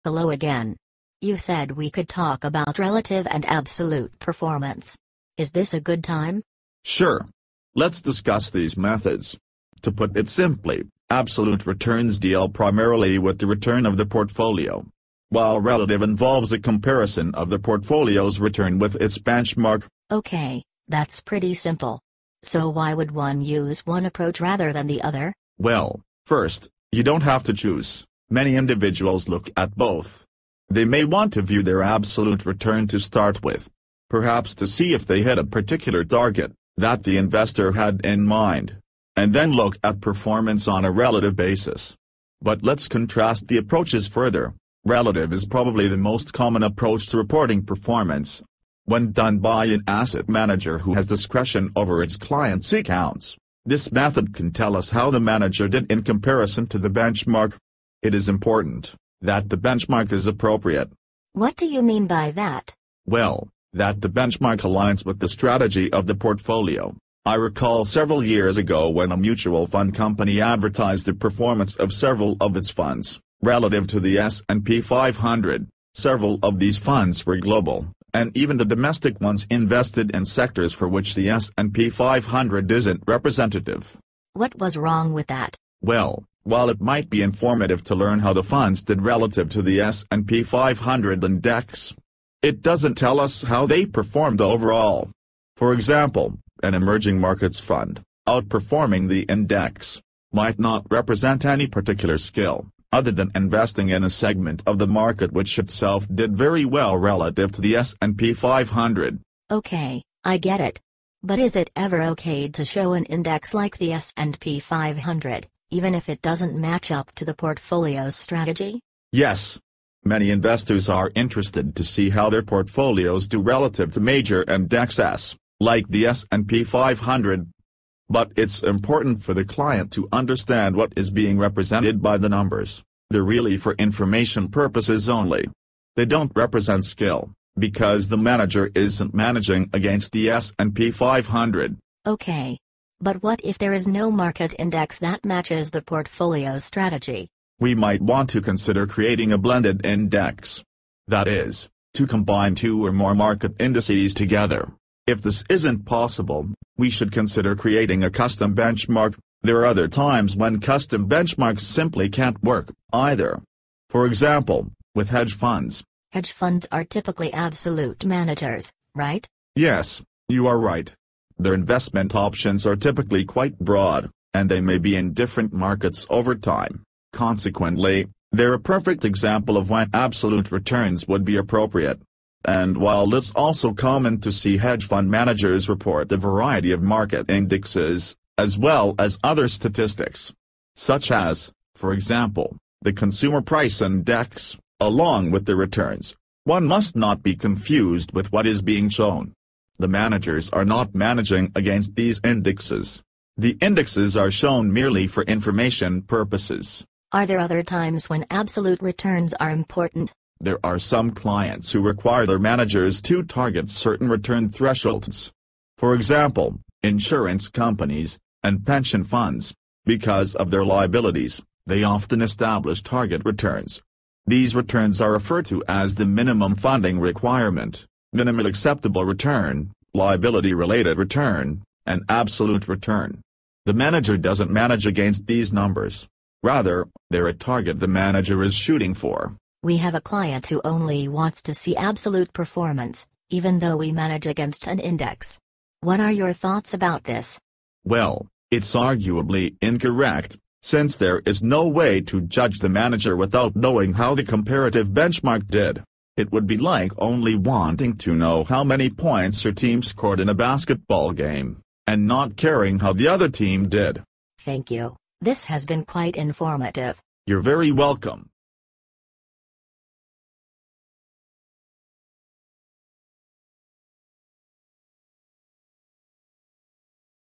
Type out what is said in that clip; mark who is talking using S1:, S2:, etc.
S1: Hello again. You said we could talk about relative and absolute performance. Is this a good time?
S2: Sure. Let's discuss these methods. To put it simply, absolute returns deal primarily with the return of the portfolio, while relative involves a comparison of the portfolio's return with its benchmark.
S1: Okay, that's pretty simple. So why would one use one approach rather than the other?
S2: Well, first, you don't have to choose. Many individuals look at both. They may want to view their absolute return to start with, perhaps to see if they hit a particular target that the investor had in mind, and then look at performance on a relative basis. But let's contrast the approaches further. Relative is probably the most common approach to reporting performance. When done by an asset manager who has discretion over its clients' accounts, this method can tell us how the manager did in comparison to the benchmark. It is important that the benchmark is appropriate.
S1: What do you mean by that?
S2: Well, that the benchmark aligns with the strategy of the portfolio. I recall several years ago when a mutual fund company advertised the performance of several of its funds relative to the S&P 500. Several of these funds were global, and even the domestic ones invested in sectors for which the S&P 500 isn't representative.
S1: What was wrong with that?
S2: Well, while it might be informative to learn how the funds did relative to the S&P 500 index, it doesn't tell us how they performed overall. For example, an emerging markets fund, outperforming the index, might not represent any particular skill, other than investing in a segment of the market which itself did very well relative to the S&P 500.
S1: Okay, I get it. But is it ever okay to show an index like the S&P 500, even if it doesn't match up to the portfolio's strategy?
S2: Yes. Many investors are interested to see how their portfolios do relative to major indexes, like the S&P 500. But it's important for the client to understand what is being represented by the numbers. They're really for information purposes only. They don't represent skill, because the manager isn't managing against the S&P 500.
S1: Okay. But what if there is no market index that matches the portfolio's strategy?
S2: We might want to consider creating a blended index. That is, to combine two or more market indices together. If this isn't possible, we should consider creating a custom benchmark. There are other times when custom benchmarks simply can't work, either. For example, with hedge funds.
S1: Hedge funds are typically absolute managers, right?
S2: Yes, you are right. Their investment options are typically quite broad, and they may be in different markets over time. Consequently, they're a perfect example of when absolute returns would be appropriate. And while it's also common to see hedge fund managers report a variety of market indexes, as well as other statistics, such as, for example, the Consumer Price Index, along with the returns, one must not be confused with what is being shown. The managers are not managing against these indexes. The indexes are shown merely for information purposes.
S1: Are there other times when absolute returns are important?
S2: There are some clients who require their managers to target certain return thresholds. For example, insurance companies and pension funds. Because of their liabilities, they often establish target returns. These returns are referred to as the minimum funding requirement, minimum acceptable return, liability-related return, and absolute return. The manager doesn't manage against these numbers. Rather, they're a target the manager is shooting for.
S1: We have a client who only wants to see absolute performance, even though we manage against an index. What are your thoughts about this?
S2: Well, it's arguably incorrect, since there is no way to judge the manager without knowing how the comparative benchmark did. It would be like only wanting to know how many points your team scored in a basketball game, and not caring how the other team did.
S1: Thank you. This has been quite informative.
S2: You're very welcome.